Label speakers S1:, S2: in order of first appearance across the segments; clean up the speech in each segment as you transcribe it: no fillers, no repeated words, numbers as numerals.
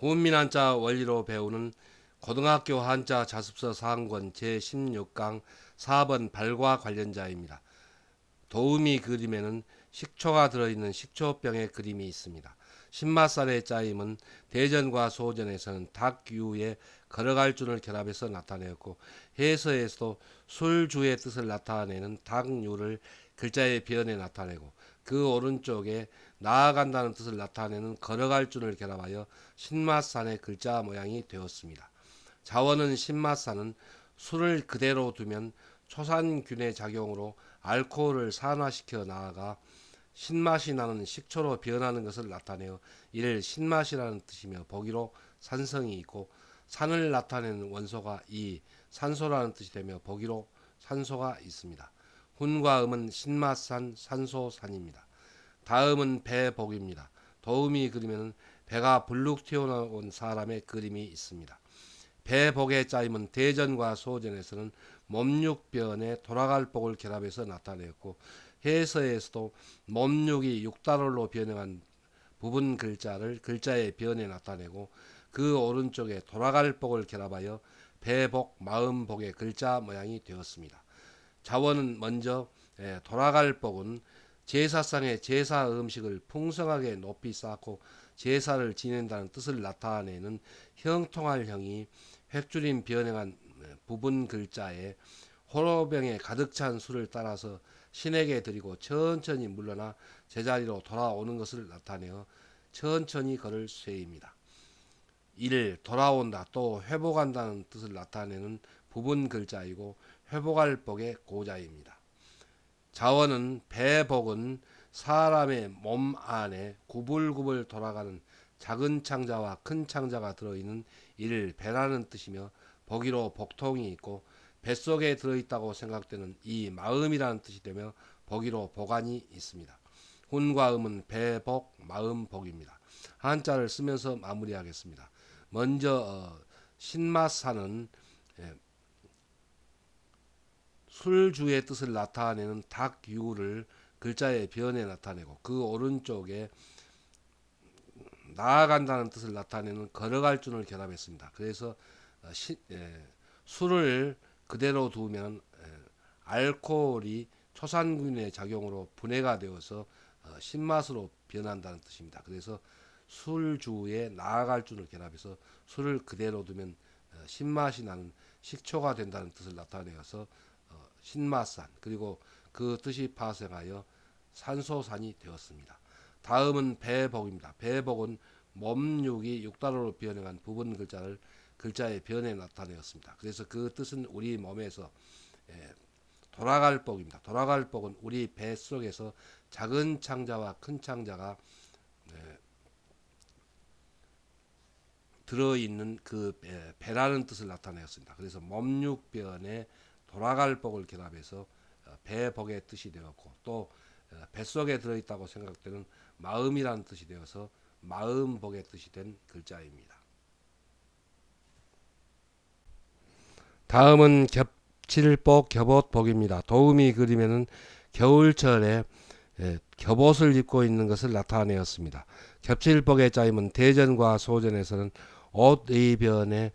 S1: 훈민 한자 원리로 배우는 고등학교 한자 자습서 사항권 제16강 4번 발과 관련자입니다. 도우미 그림에는 식초가 들어있는 식초병의 그림이 있습니다. 신맛살의 짜임은 대전과 소전에서는 닭유에 걸어갈 준을 결합해서 나타내었고, 해서에서도 술주의 뜻을 나타내는 닭유를 글자의 변에 나타내고, 그 오른쪽에 나아간다는 뜻을 나타내는 걸어갈 준을 결합하여 신맛산의 글자 모양이 되었습니다. 자원은 신맛산은 술을 그대로 두면 초산균의 작용으로 알코올을 산화시켜 나아가 신맛이 나는 식초로 변하는 것을 나타내어 이를 신맛이라는 뜻이며, 보기로 산성이 있고, 산을 나타내는 원소가 이 산소라는 뜻이 되며 보기로 산소가 있습니다. 훈과 음은 신맛산, 산소산입니다. 다음은 배복입니다. 도우미 그림에는 배가 불룩 튀어나온 사람의 그림이 있습니다. 배복의 짜임은 대전과 소전에서는 몸육변에 돌아갈 복을 결합해서 나타내었고, 해서에서도 몸육이 육달월로 변형한 부분 글자를 글자의 변에 나타내고, 그 오른쪽에 돌아갈 복을 결합하여 배복, 마음복의 글자 모양이 되었습니다. 자원은 먼저 돌아갈 복은 제사상의 제사 음식을 풍성하게 높이 쌓고 제사를 지낸다는 뜻을 나타내는 형통할 형이 획줄임 변형한 부분 글자에 호로병에 가득 찬 술을 따라서 신에게 드리고 천천히 물러나 제자리로 돌아오는 것을 나타내어 천천히 걸을 쇠입니다. 이를 돌아온다 또 회복한다는 뜻을 나타내는 부분 글자이고 회복할 복의 고자입니다. 자원은 배복은 사람의 몸 안에 구불구불 돌아가는 작은 창자와 큰 창자가 들어있는 이를 배라는 뜻이며, 보기로 복통이 있고 뱃속에 들어있다고 생각되는 이 마음이라는 뜻이 되며 보기로 보관이 있습니다. 훈과 음은 배복, 마음복입니다. 한자를 쓰면서 마무리하겠습니다. 먼저 신맛사는 술주의 뜻을 나타내는 닭유를 글자의 변에 나타내고, 그 오른쪽에 나아간다는 뜻을 나타내는 걸어갈 준을 결합했습니다. 그래서 술을 그대로 두면 알코올이 초산균의 작용으로 분해가 되어서 신맛으로 변한다는 뜻입니다. 그래서 술주에 나아갈 준을 결합해서 술을 그대로 두면 신맛이 나는 식초가 된다는 뜻을 나타내어서 신맛산, 그리고 그 뜻이 파생하여 산소산이 되었습니다. 다음은 배복입니다. 배복은 몸육이 육달로로 변형한 부분 글자를 글자의 변에 나타내었습니다. 그래서 그 뜻은 우리 몸에서 돌아갈 복입니다. 돌아갈 복은 우리 배 속에서 작은 창자와 큰 창자가 들어있는 그 배라는 뜻을 나타내었습니다. 그래서 몸육변에 돌아갈 복을 결합해서 배복의 뜻이 되었고, 또 뱃속에 들어있다고 생각되는 마음이라는 뜻이 되어서 마음복의 뜻이 된 글자입니다. 다음은 겹칠복, 겹옷복입니다. 도우미 그림에는 겨울철에 겹옷을 입고 있는 것을 나타내었습니다. 겹칠복의 짜임은 대전과 소전에서는 옷의 변에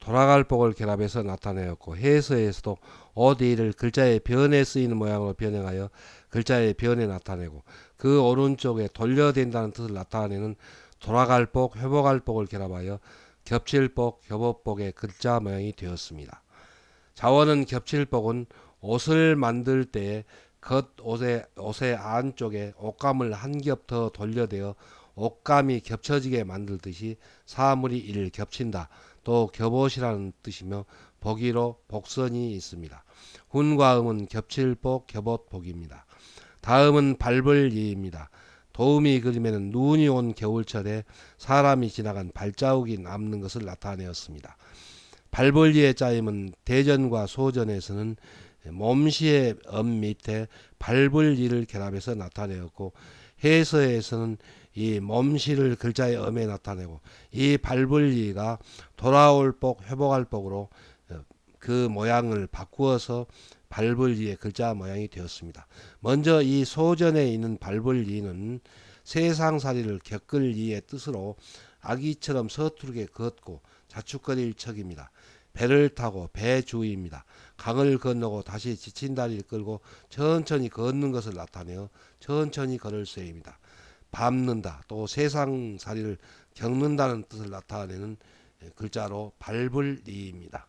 S1: 돌아갈 복을 결합해서 나타내었고, 해서에서도 옷의를 글자의 변에 쓰이는 모양으로 변형하여 글자의 변에 나타내고, 그 오른쪽에 돌려댄다는 뜻을 나타내는 돌아갈 복, 회복할 복을 결합하여 겹칠복, 겹옷복의 글자 모양이 되었습니다. 자원은 겹칠복은 옷을 만들 때에 옷의 안쪽에 옷감을 한 겹 더 돌려대어 옷감이 겹쳐지게 만들듯이 사물이 이를 겹친다. 또 겹옷이라는 뜻이며 보기로 복선이 있습니다. 훈과 음은 겹칠복, 겹옷복입니다. 다음은 발벌이입니다. 도우미 그림에는 눈이 온 겨울철에 사람이 지나간 발자국이 남는 것을 나타내었습니다. 발벌리의 짜임은 대전과 소전에서는 몸시의 엄 밑에 발벌리를 결합해서 나타내었고, 해서에서는 이 몸시를 글자의 엄에 나타내고, 이 발벌리가 돌아올 복, 회복할 복으로 그 모양을 바꾸어서 발벌리의 글자 모양이 되었습니다. 먼저 이 소전에 있는 발벌리는 세상살이를 겪을 이의 뜻으로 아기처럼 서투르게 걷고 자축거릴 척입니다. 배를 타고 배 주위입니다. 강을 건너고 다시 지친 다리를 끌고 천천히 걷는 것을 나타내어 천천히 걸을 쇠입니다. 밟는다, 또 세상살이를 겪는다는 뜻을 나타내는 글자로 밟을리입니다.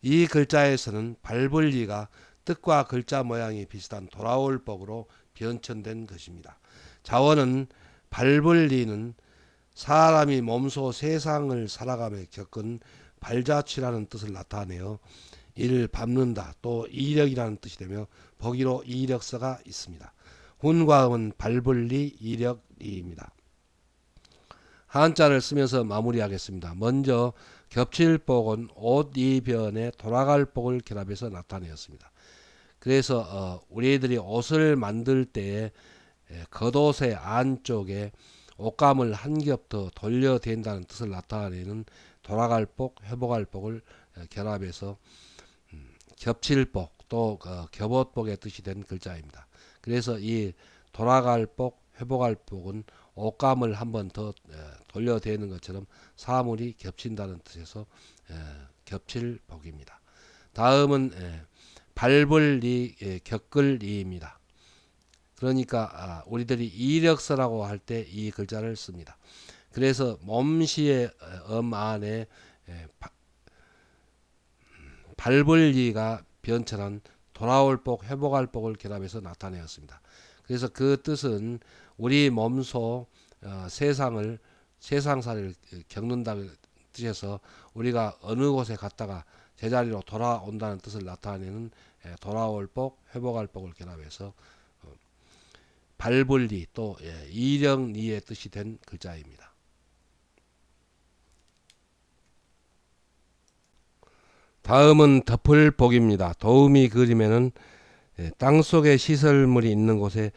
S1: 이 글자에서는 밟을리가 뜻과 글자 모양이 비슷한 돌아올 복으로 변천된 것입니다. 자원은 밟을리는 사람이 몸소 세상을 살아가며 겪은 발자취라는 뜻을 나타내어 이를 밟는다, 또 이력이라는 뜻이 되며 보기로 이력서가 있습니다. 훈과음은 밟을리, 이력리입니다. 한자를 쓰면서 마무리하겠습니다. 먼저 겹칠복은 옷 이변에 돌아갈 복을 결합해서 나타내었습니다. 그래서 우리들이 옷을 만들 때에 겉옷의 안쪽에 옷감을 한 겹 더 돌려댄다는 뜻을 나타내는 돌아갈 복, 회복할 복을 결합해서 겹칠복, 또 겹옷복의 뜻이 된 글자입니다. 그래서 이 돌아갈 복, 회복할 복은 옷감을 한 번 더 돌려대는 것처럼 사물이 겹친다는 뜻에서 겹칠복입니다. 다음은 밟을 리, 겪을 리입니다. 그러니까 우리들이 이력서라고 할 때 이 글자를 씁니다. 그래서 몸시의 안에 밟을 리가 변천한 돌아올 복, 회복할 복을 결합해서 나타내었습니다. 그래서 그 뜻은 우리 몸소 세상살이를 겪는다는 뜻에서 우리가 어느 곳에 갔다가 제자리로 돌아온다는 뜻을 나타내는 돌아올 복, 회복할 복을 결합해서 밟을 리, 또 이력리의 뜻이 된 글자입니다. 다음은 덮을복입니다. 도우미 그림에는 땅속에 시설물이 있는 곳에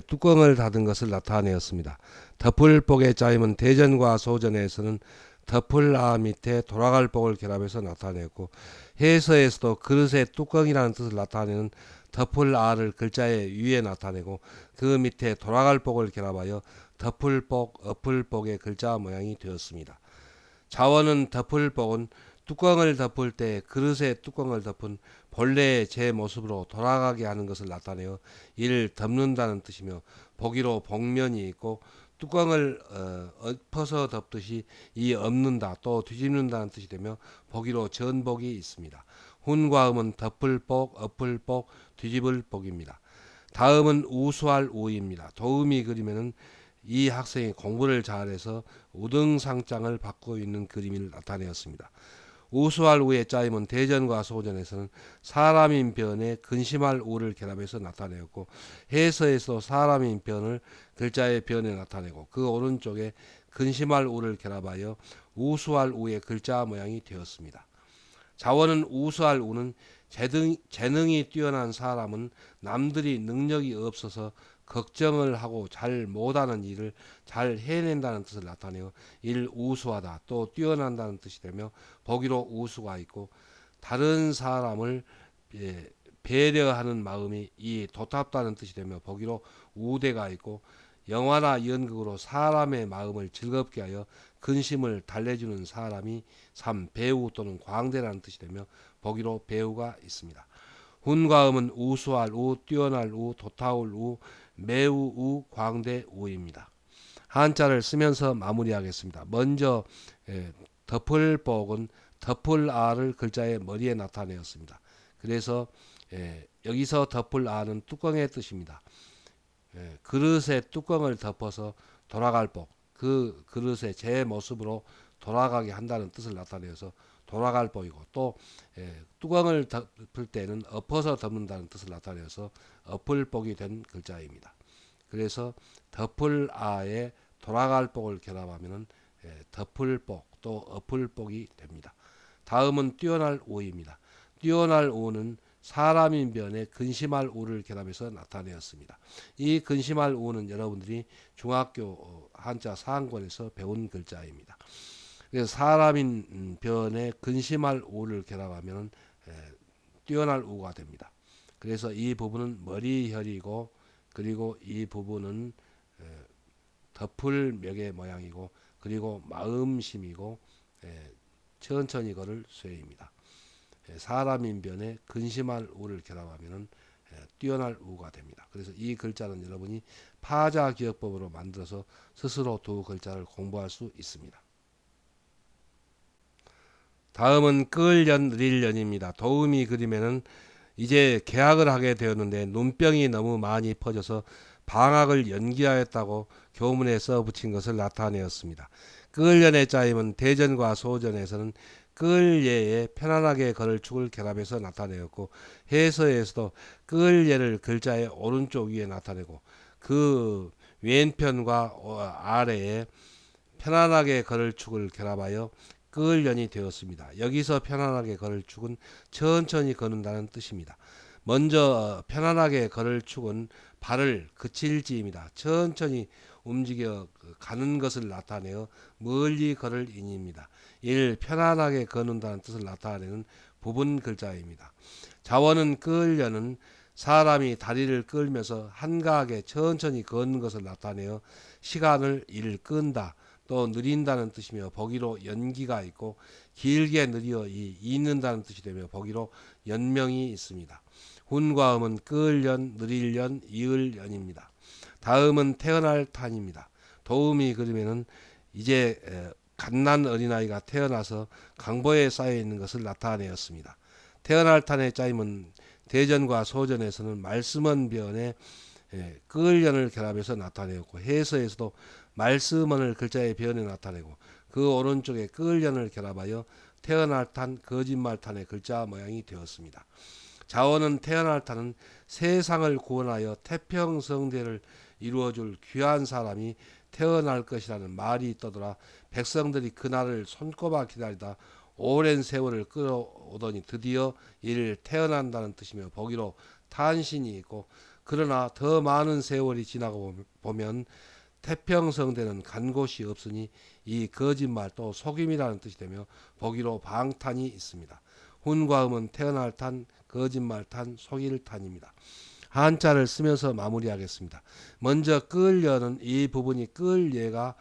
S1: 뚜껑을 닫은 것을 나타내었습니다. 덮을복의 짜임은 대전과 소전에서는 덮을아 밑에 돌아갈 복을 결합해서 나타내었고, 해서에서도 그릇의 뚜껑이라는 뜻을 나타내는 덮을아를 글자의 위에 나타내고 그 밑에 돌아갈 복을 결합하여 덮을복, 엎을복의 글자 모양이 되었습니다. 자원은 덮을복은 뚜껑을 덮을 때 그릇의 뚜껑을 덮은 본래의 제 모습으로 돌아가게 하는 것을 나타내어 이를 덮는다는 뜻이며, 보기로 복면이 있고 뚜껑을 엎어서 덮듯이 이 엎는다, 또 뒤집는다는 뜻이 되며 보기로 전복이 있습니다. 훈과음은 덮을복, 엎을복, 뒤집을 복입니다. 다음은 우수할 우입니다. 도우미 그림에는 이 학생이 공부를 잘해서 우등상장을 받고 있는 그림을 나타내었습니다. 우수할 우의 짜임은 대전과 소전에서는 사람인 변에 근심할 우를 결합해서 나타내었고, 해서에서 사람인 변을 글자의 변에 나타내고 그 오른쪽에 근심할 우를 결합하여 우수할 우의 글자 모양이 되었습니다. 자원은 우수할 우는 재능이 뛰어난 사람은 남들이 능력이 없어서 걱정을 하고 잘 못하는 일을 잘 해낸다는 뜻을 나타내어 일 우수하다, 또 뛰어난다는 뜻이 되며 보기로 우수가 있고, 다른 사람을 배려하는 마음이 이 도탑다는 뜻이 되며 보기로 우대가 있고, 영화나 연극으로 사람의 마음을 즐겁게 하여 근심을 달래주는 사람이 배우 또는 광대라는 뜻이 되며 보기로 배우가 있습니다. 훈과음은 우수할 우, 뛰어날 우, 도타올 우, 매우 우, 광대 우입니다. 한자를 쓰면서 마무리하겠습니다. 먼저 덮을복은 덮을아를 글자의 머리에 나타내었습니다. 그래서 여기서 덮을아는 뚜껑의 뜻입니다. 그릇의 뚜껑을 덮어서 돌아갈 복, 그 그릇의 제 모습으로 돌아가게 한다는 뜻을 나타내어서 돌아갈 복이고, 또 뚜껑을 덮을 때는 엎어서 덮는다는 뜻을 나타내어서 엎을 복이 된 글자입니다. 그래서 덮을아에 돌아갈 복을 결합하면 덮을 복, 또 엎을 복이 됩니다. 다음은 뛰어날 우입니다. 뛰어날 우는 사람인 변에 근심할 우를 결합해서 나타내었습니다. 이 근심할 우는 여러분들이 중학교 한자 사항권에서 배운 글자입니다. 그래서 사람인 변에 근심할 우를 결합하면 뛰어날 우가 됩니다. 그래서 이 부분은 머리혈이고, 그리고 이 부분은 덮을 멱의 모양이고, 그리고 마음심이고 천천히 걸을 쇠입니다. 사람인변에 근심할 우를 결합하면은 뛰어날 우가 됩니다. 그래서 이 글자는 여러분이 파자기억법으로 만들어서 스스로 두 글자를 공부할 수 있습니다. 다음은 끌연 느릴연입니다. 도우미 그림에는 이제 개학을 하게 되었는데 눈병이 너무 많이 퍼져서 방학을 연기하였다고 교문에 써붙인 것을 나타내었습니다. 끌연의 짜임은 대전과 소전에서는 끌예에 편안하게 걸을 축을 결합해서 나타내었고 해서에서도 끌예를 글자의 오른쪽 위에 나타내고 그 왼편과 아래에 편안하게 걸을 축을 결합하여 끌연이 되었습니다. 여기서 편안하게 걸을 축은 천천히 걷는다는 뜻입니다. 먼저 편안하게 걸을 축은 발을 그칠지입니다. 천천히 움직여 가는 것을 나타내어 멀리 걸을 인입니다. 이를 편안하게 걷는다는 뜻을 나타내는 부분 글자입니다. 자원은 끌려는 사람이 다리를 끌면서 한가하게 천천히 걷는 것을 나타내어 시간을 일 끈다 또 느린다는 뜻이며 보기로 연기가 있고 길게 느려 잊는다는 뜻이 되며 보기로 연명이 있습니다. 훈과 음은 끌연, 느릴연, 이을연입니다. 다음은 태어날 탄입니다. 도우미 그림에는 이제 갓난 어린아이가 태어나서 강보에 쌓여 있는 것을 나타내었습니다. 태어날 탄의 짜임은 대전과 소전에서는 말씀언변에 끌연을 결합해서 나타내었고 해서에서도 말씀언을 글자의 변에 나타내고 그 오른쪽에 끌연을 결합하여 태어날 탄, 거짓말 탄의 글자 모양이 되었습니다. 자원은 태어날 탄은 세상을 구원하여 태평성대를 이루어줄 귀한 사람이 태어날 것이라는 말이 떠돌아 백성들이 그날을 손꼽아 기다리다 오랜 세월을 끌어오더니 드디어 이를 태어난다는 뜻이며 보기로 탄신이 있고 그러나 더 많은 세월이 지나고 보면 태평성대는 간 곳이 없으니 이 거짓말 또 속임이라는 뜻이 되며 보기로 방탄이 있습니다. 훈과 음은 태어날 탄, 거짓말 탄, 속일 탄입니다. 한자를 쓰면서 마무리하겠습니다. 먼저 끌려는 이 부분이 끌예가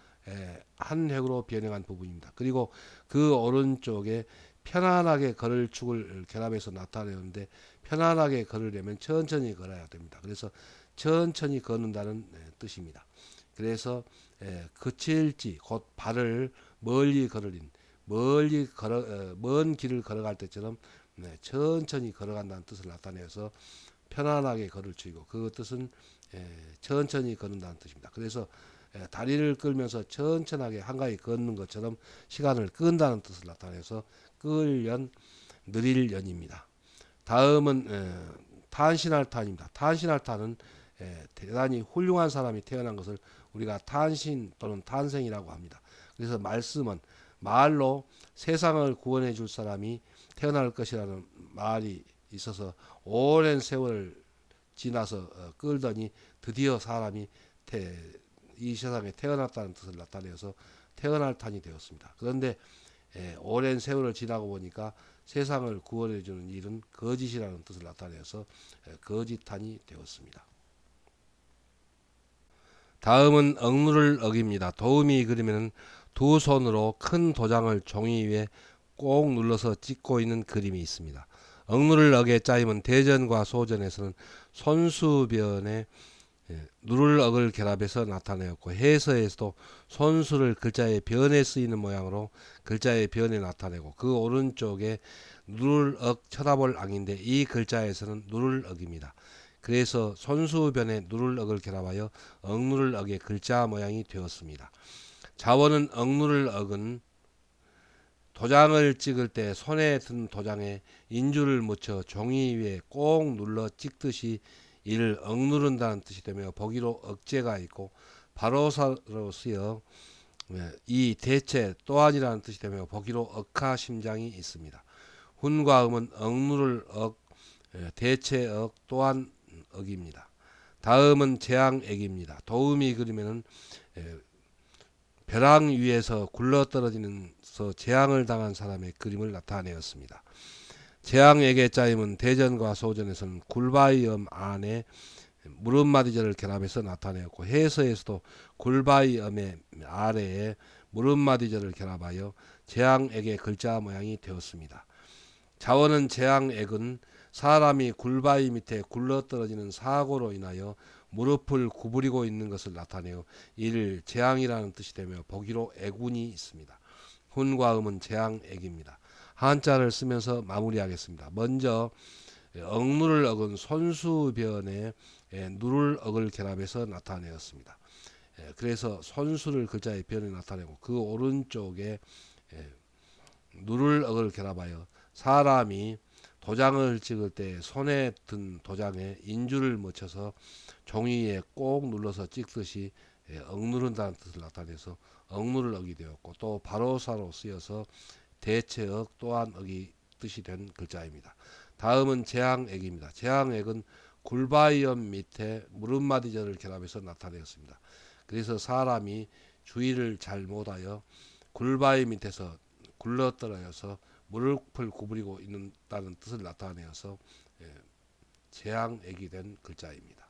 S1: 한 획으로 변형한 부분입니다. 그리고 그 오른쪽에 편안하게 걸을 축을 결합해서 나타내는데 편안하게 걸으려면 천천히 걸어야 됩니다. 그래서 천천히 걷는다는 뜻입니다. 그래서 그칠지 곧 발을 멀리 걸으린 먼 길을 걸어갈 때처럼 천천히 걸어간다는 뜻을 나타내서 편안하게 걸을 축이고 그 뜻은 천천히 걷는다는 뜻입니다. 그래서 다리를 끌면서 천천하게 한가히 걷는 것처럼 시간을 끈다는 뜻을 나타내서 끌연, 느릴연입니다. 다음은 탄신할 탄입니다. 탄신할 탄은 대단히 훌륭한 사람이 태어난 것을 우리가 탄신 또는 탄생이라고 합니다. 그래서 말씀은 말로 세상을 구원해 줄 사람이 태어날 것이라는 말이 있어서 오랜 세월을 지나서 끌더니 드디어 사람이 이 세상에 태어났다는 뜻을 나타내어서 태어날 탄이 되었습니다. 그런데 오랜 세월을 지나고 보니까 세상을 구원해 주는 일은 거짓이라는 뜻을 나타내어서 거짓탄이 되었습니다. 다음은 억누를 억입니다. 도우미 그림에는 두 손으로 큰 도장을 종이 위에 꼭 눌러서 찍고 있는 그림이 있습니다. 억누를 억의 짜임은 대전과 소전에서는 손수변에 누를 억을 결합해서 나타내었고 해서에서도 손수를 글자의 변에 쓰이는 모양으로 글자의 변에 나타내고 그 오른쪽에 누를 억 쳐다볼 앙인데 이 글자에서는 누를 억입니다. 그래서 손수변에 누를 억을 결합하여 억누를 억의 글자 모양이 되었습니다. 자원은 억누를 억은 도장을 찍을 때 손에 든 도장에 인주를 묻혀 종이 위에 꼭 눌러 찍듯이 이를 억누른다는 뜻이 되며 보기로 억제가 있고 바로사로 쓰여 이 대체 또한이라는 뜻이 되며 보기로 억하심장이 있습니다. 훈과 음은 억누를 억, 대체 억, 또한 억입니다. 다음은 재앙액입니다. 도우미 그림에는 벼랑 위에서 굴러떨어지면서 재앙을 당한 사람의 그림을 나타내었습니다. 재앙액의 짜임은 대전과 소전에서는 굴바위엄 안에 무릎마디절을 결합해서 나타내었고 해서에서도 굴바위엄의 아래에 무릎마디절을 결합하여 재앙액의 글자 모양이 되었습니다. 자원은 재앙액은 사람이 굴바위 밑에 굴러떨어지는 사고로 인하여 무릎을 구부리고 있는 것을 나타내어 이를 재앙이라는 뜻이 되며 보기로 애군이 있습니다. 훈과 음은 재앙액입니다. 한자를 쓰면서 마무리하겠습니다. 먼저 억누를 억은 손수변에 누를 억을 결합해서 나타내었습니다. 그래서 손수를 글자의 변에 나타내고 그 오른쪽에 누를 억을 결합하여 사람이 도장을 찍을 때 손에 든 도장에 인주를 묻혀서 종이에 꼭 눌러서 찍듯이 억누른다는 뜻을 나타내서 억누를 억이 되었고, 또 바로사로 쓰여서 대체억 또한 억이 뜻이 된 글자입니다. 다음은 재앙액입니다. 재앙액은 굴바위엄 밑에 무릎마디절을 결합해서 나타내었습니다. 그래서 사람이 주의를 잘 못하여 굴바위 밑에서 굴러떨어져서 무릎을 구부리고 있다는 뜻을 나타내어서 재앙액이 된 글자입니다.